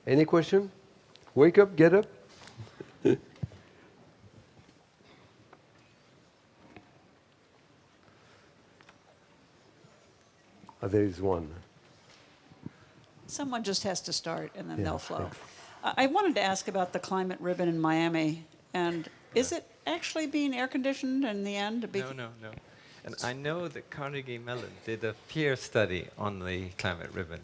Any question? Wake up, get up. There is one. Someone just has to start, and then Yeah, they'll flow. thanks. I wanted to ask about the climate ribbon in Miami, and is it actually being air conditioned in the end? No. And I know that Carnegie Mellon did a peer study on the climate ribbon.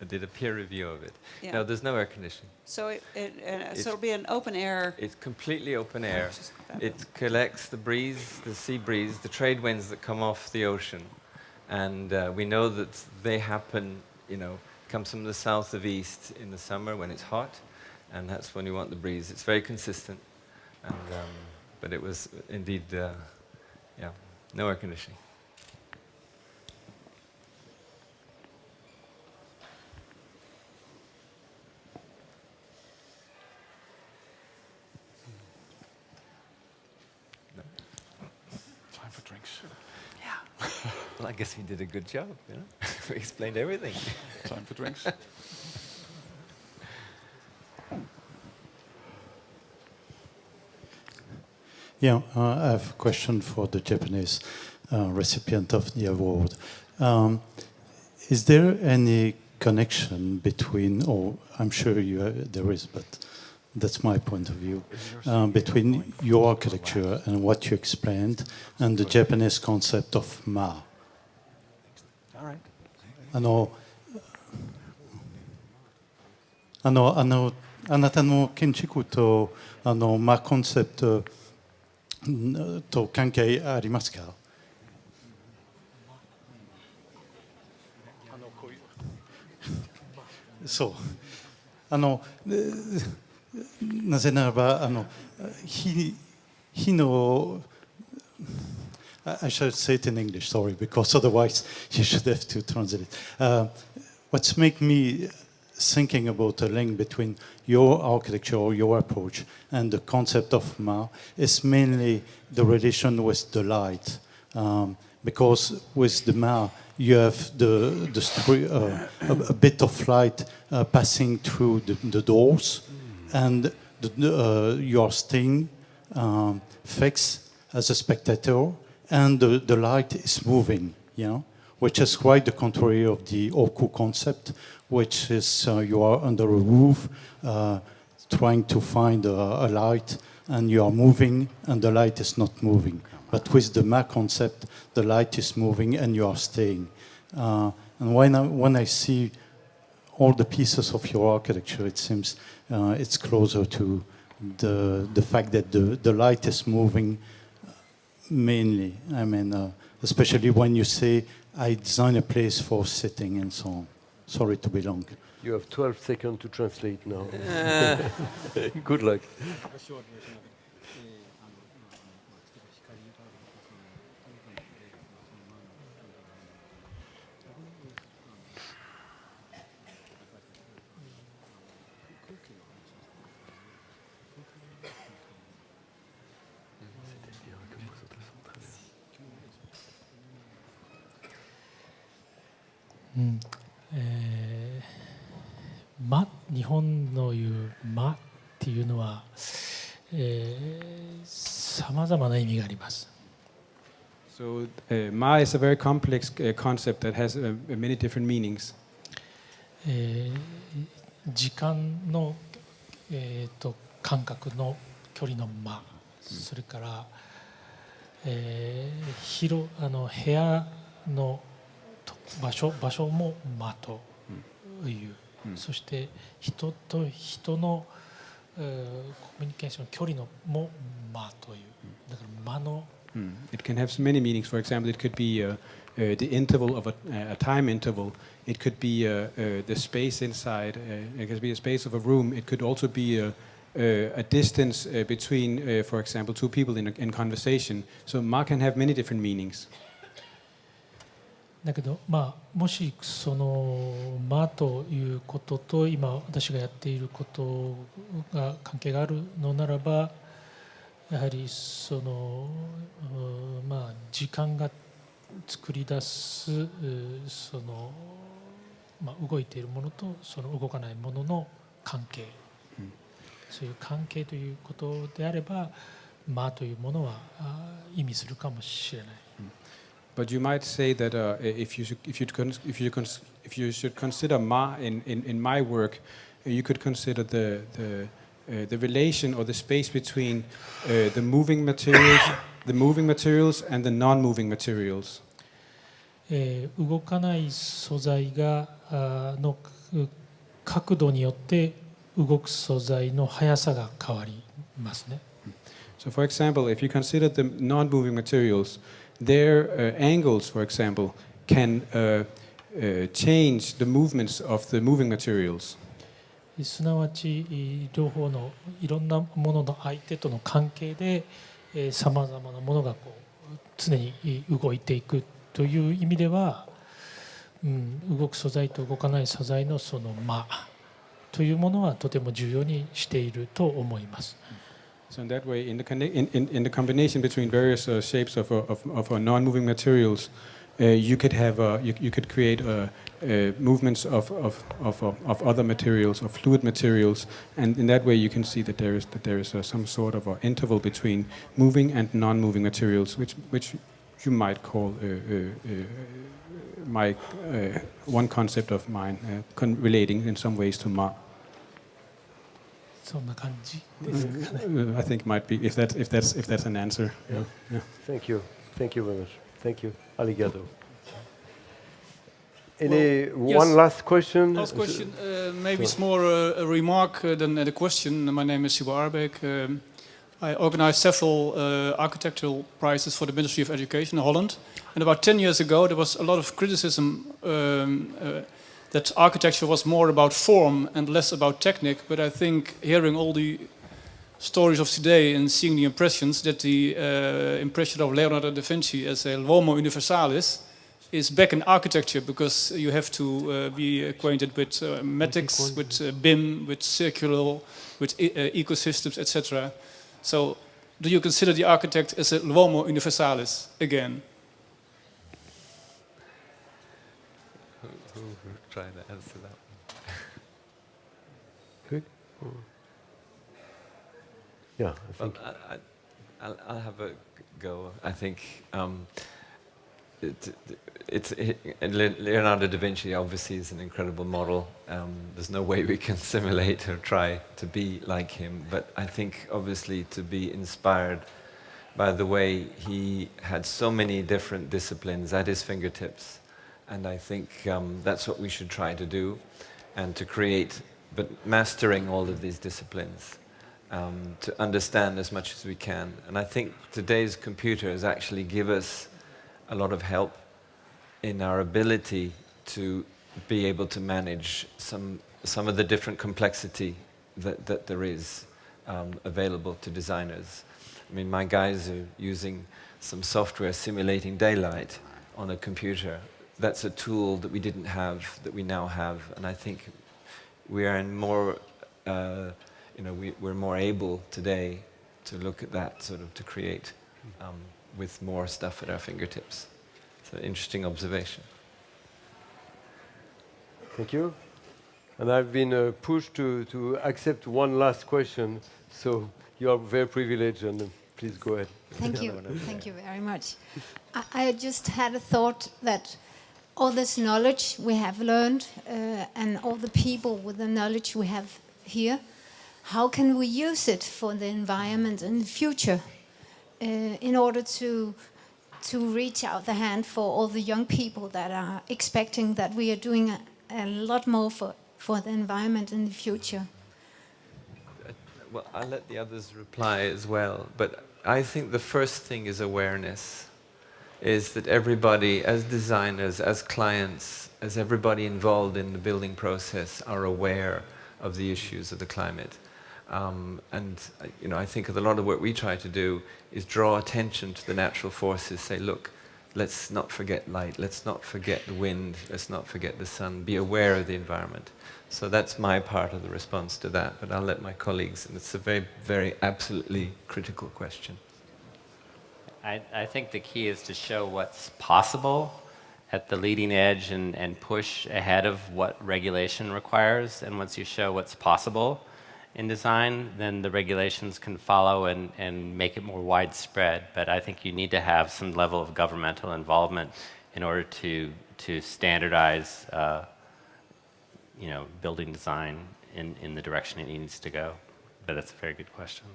Did a peer review of it. Yeah. No, there's no air conditioning. So it'll be an open air. It's completely open air. Just fabulous. It collects the breeze, the sea breeze, the trade winds that come off the ocean. And we know that they happen, comes from the south of east in the summer when it's hot. And that's when you want the breeze. It's very consistent. And, but it was indeed, no air conditioning. Time for drinks. Yeah. Well, I guess we did a good job, We explained everything. Time for drinks. Yeah, I have a question for the Japanese recipient of the award. Is there any connection between, or I'm sure there is, but that's my point of view, between your architecture and what you explained and the Japanese concept of Ma? All right. あなたの建築とマコンセプトと関係ありますか？そう。なぜならば火の I should say it in English, sorry, because otherwise you should have to translate. What's making me thinking about a link between your architecture or your approach and the concept of Ma is mainly the relation with the light. Because with the Ma, you have a bit of light passing through the doors, and you are staying fixed as a spectator, and the light is moving, which is quite the contrary of the Oku concept, which is you are under a roof trying to find a light, and you are moving, and the light is not moving. But with the Ma concept, the light is moving, and you are staying. And when I see all the pieces of your architecture, it seems it's closer to the fact that the light is moving mainly. I mean, especially when you say, I design a place for sitting and so on. Sorry to be long. You have 12 seconds to translate now. Good luck. Mm. 日本の言う「間」っていうのはさまざまな意味があります。So, Ma is a very complex concept that has many different meanings. 時間の、感覚の距離の間、それから、部屋の場所も間という、そして人と人の、コミュニケーション距離のも間という、だから間のIt can have many meanings. For example, it could be the interval of a time interval. It could be the space inside. It could be a space of a room. It could also be a distance between, for example, two people in conversation. So Ma can have many different meanings. だけど、もしその「間」ということと今私がやっていることが関係があるのならば、やはりその時間が作り出すその動いているものとその動かないものの関係、そういう関係ということであれば間というものは意味するかもしれない。But you might say that if you should consider ma in my work, you could consider the relation or the space between the moving materials and the non-moving materials. 動かない素材がの角度によって動く素材の速さが変わりますね。So, for example, if you consider the non-moving materials, their angles, for example, can change the movements of the moving materials. すなわち両方のいろんなものの相手との関係でさまざまなものがこう常に動いていくという意味では、動く素材と動かない素材のその間というものはとても重要にしていると思います。So in that way, in the combination between various shapes of non-moving materials, you could have you could create movements of other materials, of fluid materials, and in that way you can see that there is some sort of interval between moving and non-moving materials, which you might call my one concept of mine relating in some ways to ma. そんな感じですかね。I think might be if that's an answer. Yeah. Thank you very much. Thank you. Arigato. One last question? Last question. Maybe it's more a remark than a question. My name is Sibo Arbeek. I organized several architectural prizes for the Ministry of Education in Holland. And about 10 years ago, there was a lot of criticism that architecture was more about form and less about technique. But I think hearing all the stories of today and seeing the impressions, that the impression of Leonardo da Vinci as a l'uomo universalis is back in architecture, because you have to be acquainted with metics, with BIM, with circular, with ecosystems, etc. So, do you consider the architect as a l'uomo universalis again? Who will try to answer that one? Good. Yeah, I think. I'll have a go. I think Leonardo da Vinci obviously is an incredible model. There's no way we can simulate or try to be like him, but I think obviously to be inspired by the way he had so many different disciplines at his fingertips, and I think that's what we should try to do, and to create, but mastering all of these disciplines. To understand as much as we can. And I think today's computers actually give us a lot of help in our ability to be able to manage some of the different complexity that there is available to designers. I mean, my guys are using some software simulating daylight on a computer. That's a tool that we didn't have, that we now have. And I think we are in more... we're more able today to look at that, sort of to create with more stuff at our fingertips. It's an interesting observation. Thank you. And I've been pushed to accept one last question, so you are very privileged, and please go ahead. Thank you. Thank you very much. I just had a thought that all this knowledge we have learned and all the people with the knowledge we have here, how can we use it for the environment in the future in order to reach out the hand for all the young people that are expecting that we are doing a lot more for the environment in the future? Well, I'll let the others reply as well, but I think the first thing is awareness, is that everybody, as designers, as clients, as everybody involved in the building process, are aware of the issues of the climate. I think a lot of what we try to do is draw attention to the natural forces, say, look, let's not forget light, let's not forget the wind, let's not forget the sun, be aware of the environment. So that's my part of the response to that, but I'll let my colleagues, and it's a very, very absolutely critical question. I think the key is to show what's possible at the leading edge and push ahead of what regulation requires. And once you show what's possible in design, then the regulations can follow and make it more widespread. But I think you need to have some level of governmental involvement in order to standardize building design in the direction it needs to go. But that's a very good question.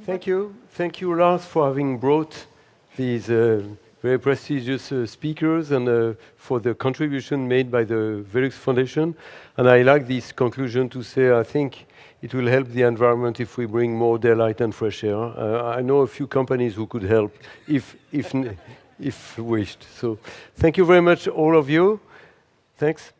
Thank you. Thank you, Lars, for having brought these very prestigious speakers and for the contribution made by the Velux Foundation. And I like this conclusion to say I think it will help the environment if we bring more daylight and fresh air. I know a few companies who could help if wished. So thank you very much, all of you. Thanks.